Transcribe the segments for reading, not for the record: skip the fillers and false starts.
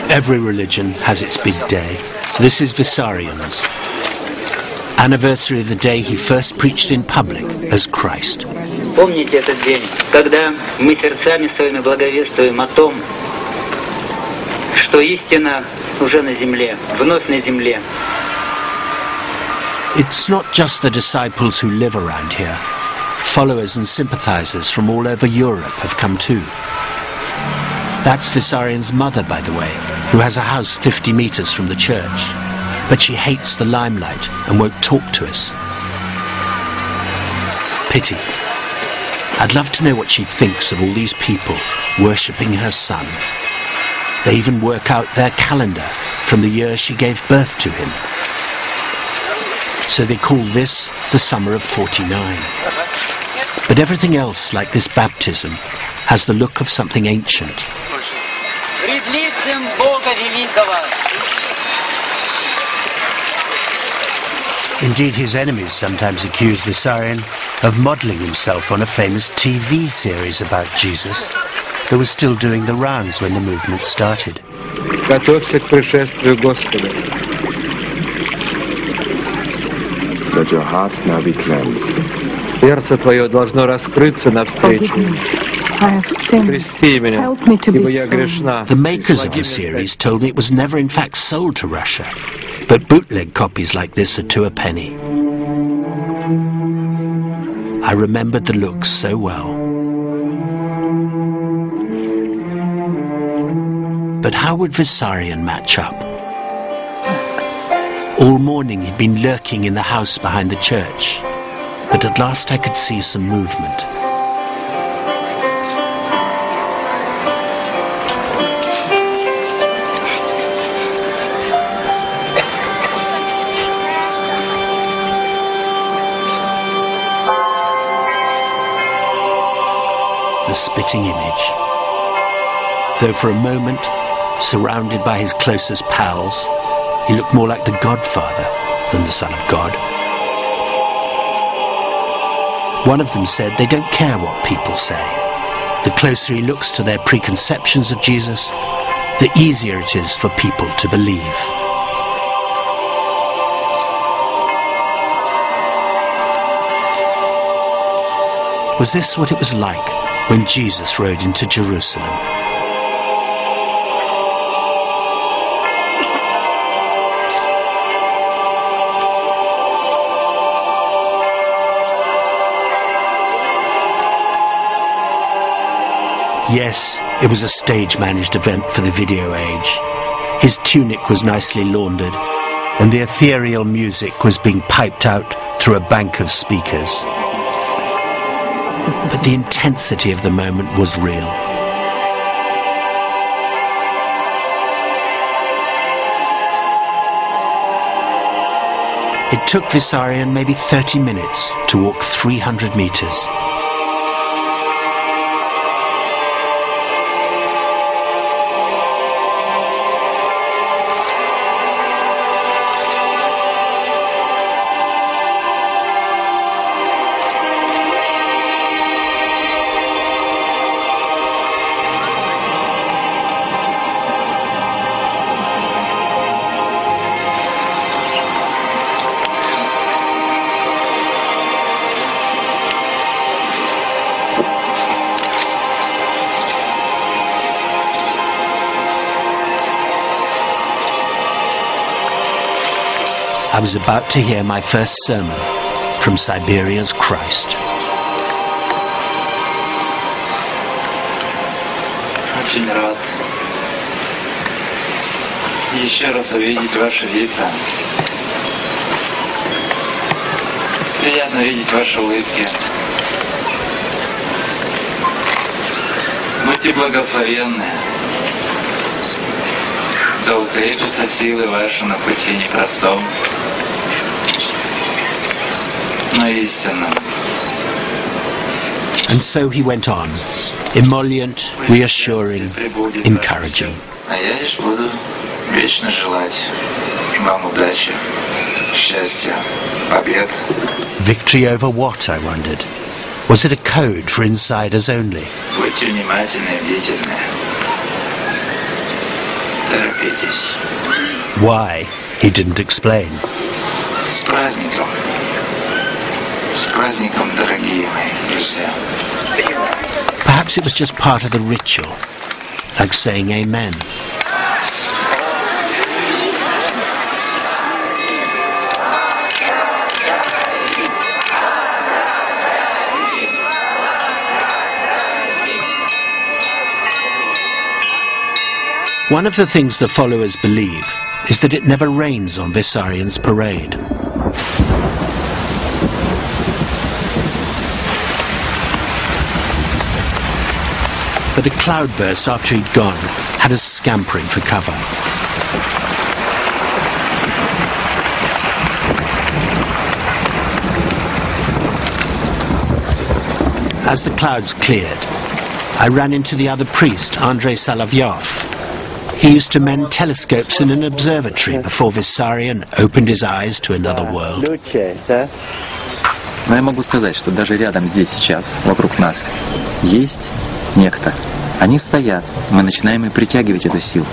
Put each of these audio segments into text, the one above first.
Every religion has its big day. This is Vissarion's. Anniversary of the day he first preached in public as Christ. Помните этот день, когда мы сердцами своими благовествуем о том, что истина уже на земле, вновь на земле. It's not just the disciples who live around here. Followers and sympathizers from all over Europe have come too. That's Vissarion's mother, by the way, who has a house 50 meters from the church. But she hates the limelight and won't talk to us. Pity. I'd love to know what she thinks of all these people worshipping her son. They even work out their calendar from the year she gave birth to him. So they call this the summer of 49. But everything else, like this baptism, has the look of something ancient. Indeed, his enemies sometimes accuse Vissarion of modelling himself on a famous TV series about Jesus that was still doing the rounds when the movement started. Готовься к пришествию Господа. Let your heart now be cleansed. Сердце твое должно раскрыться навстречу. Прости меня, ибо я грешна. The makers of the series told me it was never in fact sold to Russia, but bootleg copies like this are 2 a penny. I remembered the looks so well. But how would Vissarion match up? All morning he'd been lurking in the house behind the church, but at last I could see some movement. The spitting image. Though for a moment, surrounded by his closest pals, he looked more like the Godfather than the Son of God. One of them said they don't care what people say. The closer he looks to their preconceptions of Jesus, the easier it is for people to believe. Was this what it was like when Jesus rode into Jerusalem? Yes, it was a stage-managed event for the video age. His tunic was nicely laundered, and the ethereal music was being piped out through a bank of speakers. But the intensity of the moment was real. It took Vissarion maybe 30 minutes to walk 300 meters. I was about to hear my first sermon from Siberia's Christ. Очень рад еще раз увидеть ваши лица. Приятно видеть ваши улыбки. Будьте благословенны. Да укрепятся силы ваши на пути непростом, но истинном. And so he went on, emollient, reassuring, encouraging. А я лишь буду вечно желать вам удачи, счастья, побед. Victory over what, I wondered? Was it a code for insiders only? Будьте внимательны и бдительны. Торопитесь. Why, he didn't explain. С праздником. С праздником, дорогие мои друзья. Perhaps it was just part of the ritual, like saying amen. One of the things the followers believe is that it never rains on Vissarion's parade. But the cloudburst after he'd gone had us scampering for cover. As the clouds cleared, I ran into the other priest, Andrei Solovyov. He used to mend telescopes in an observatory before Vissarion opened his eyes to another world. Но я могу сказать, что даже рядом здесь сейчас, вокруг нас, есть некто. Они стоят, мы начинаем и притягивать эту силу.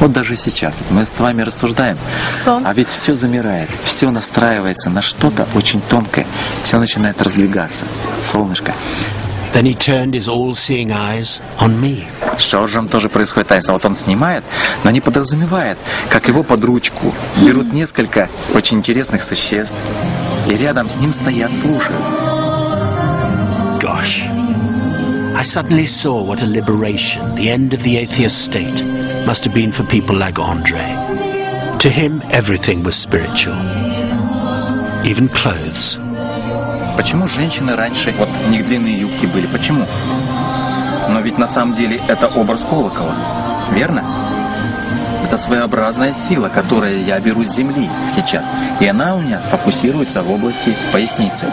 Вот даже сейчас мы с вами рассуждаем, а ведь все замирает, все настраивается на что-то очень тонкое, все начинает раздвигаться. Солнышко. Then he turned his all-seeing eyes on me. С Джорджем тоже происходит таинство. Вот он снимает, но не подразумевает, как его под ручку берут несколько очень интересных существ, и рядом с ним стоят, слушают. Gosh. I suddenly saw what a liberation the end of the atheist state must have been for people like Andre. To him, everything was spiritual. Even clothes. Почему женщины раньше, вот у них длинные юбки были, почему? Но ведь на самом деле это образ колокола, верно? Это своеобразная сила, которую я беру с земли сейчас, и она у меня фокусируется в области поясницы.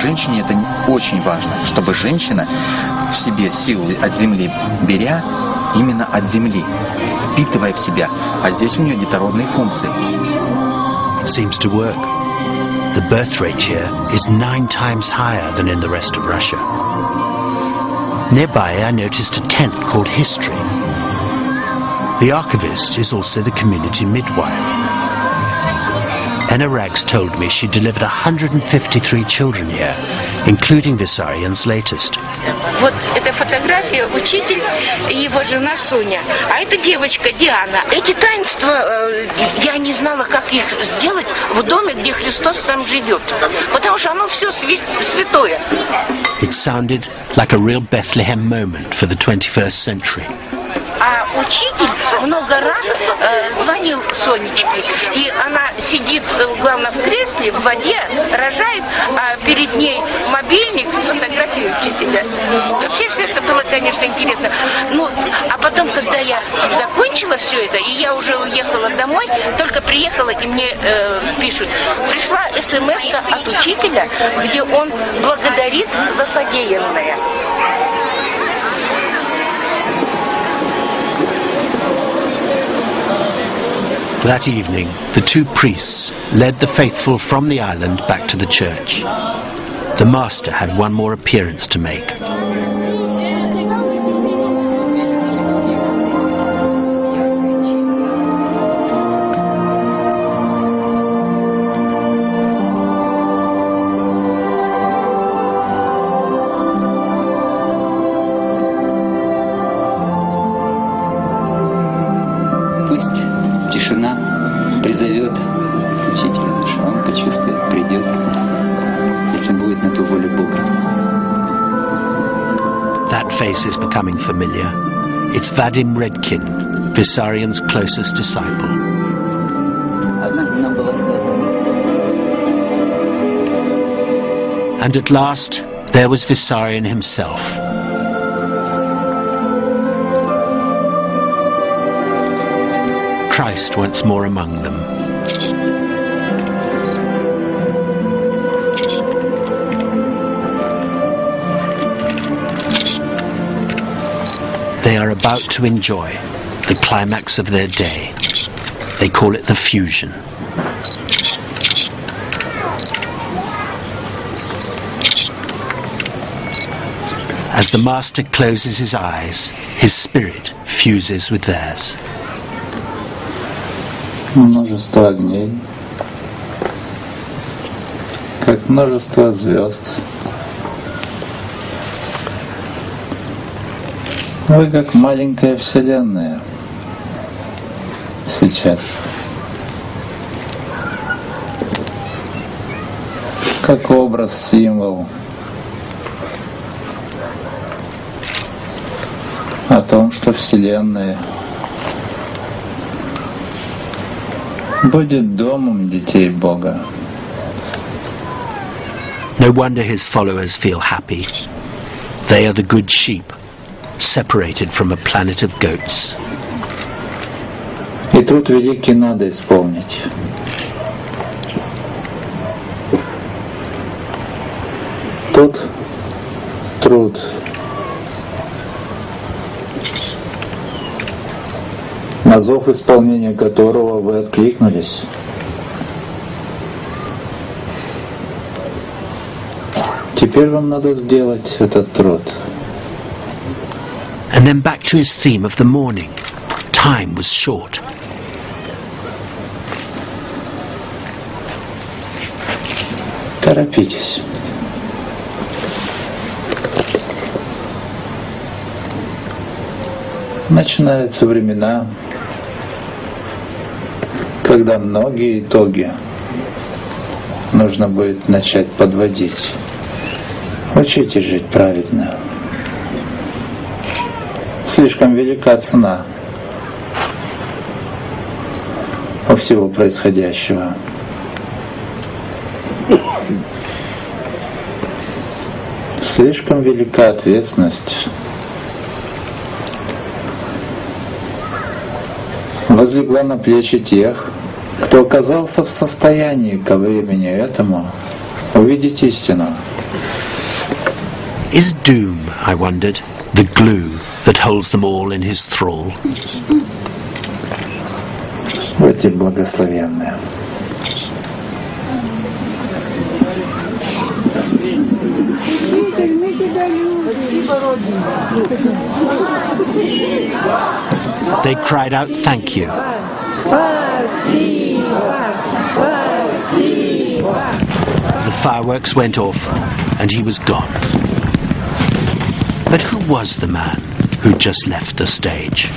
Женщине это очень важно, чтобы женщина в себе силу от земли беря, именно от земли, впитывая в себя, а здесь у нее детородные функции. Seems to work. The birth rate here is 9 times higher than in the rest of Russia. Nearby I noticed a tent called History. The archivist is also the community midwife. Anna Rags told me she delivered 153 children here, including Vissarion's latest. Вот эта фотография, учитель и его жена Соня, а это девочка Диана. Эти таинства, я не знала, как их сделать в доме, где Христос сам живет, потому что оно все святое. It sounded like a real Bethlehem moment for the 21st century. А учитель много раз звонил Сонечке, и она сидит, главное, в кресле, в воде, рожает, а перед ней мобильник с фотографией учителя. Вообще все это было, конечно, интересно. Ну, а потом, когда я закончила все это, и я уже уехала домой, только приехала, и мне пишут, пришла смс-ка от учителя, где он благодарит за содеянное. That evening, the two priests led the faithful from the island back to the church. The master had one more appearance to make. Тишина призовет учителя нашего, он почувствует, придет, если будет на ту волю Бога. That face is becoming familiar. It's Vadim Redkin, Vissarion's closest disciple. And at last, there was Vissarion himself. Christ once more among them. They are about to enjoy the climax of their day. They call it the fusion. As the master closes his eyes, his spirit fuses with theirs. Множество огней, как множество звезд. Вы как маленькая вселенная сейчас. Как образ, символ о том, что вселенная будет домом детей Бога. No wonder his followers feel happy. They are the good sheep, separated from a planet of goats. И труд великий надо исполнить. Тот труд, на зов исполнения которого вы откликнулись. Теперь вам надо сделать этот труд. And then back to his theme of the morning. Time was short. Торопитесь. Начинаются времена, когда многие итоги нужно будет начать подводить. Учитесь жить праведно. Слишком велика цена у всего происходящего. Слишком велика ответственность. Возлегла на плечи тех, кто оказался в состоянии ко времени этому увидеть истину. Is doom, I wondered, the glue that holds them all in his thrall? Будьте благословенны. They cried out, "Thank you." The fireworks went off, and he was gone. But who was the man who just left the stage?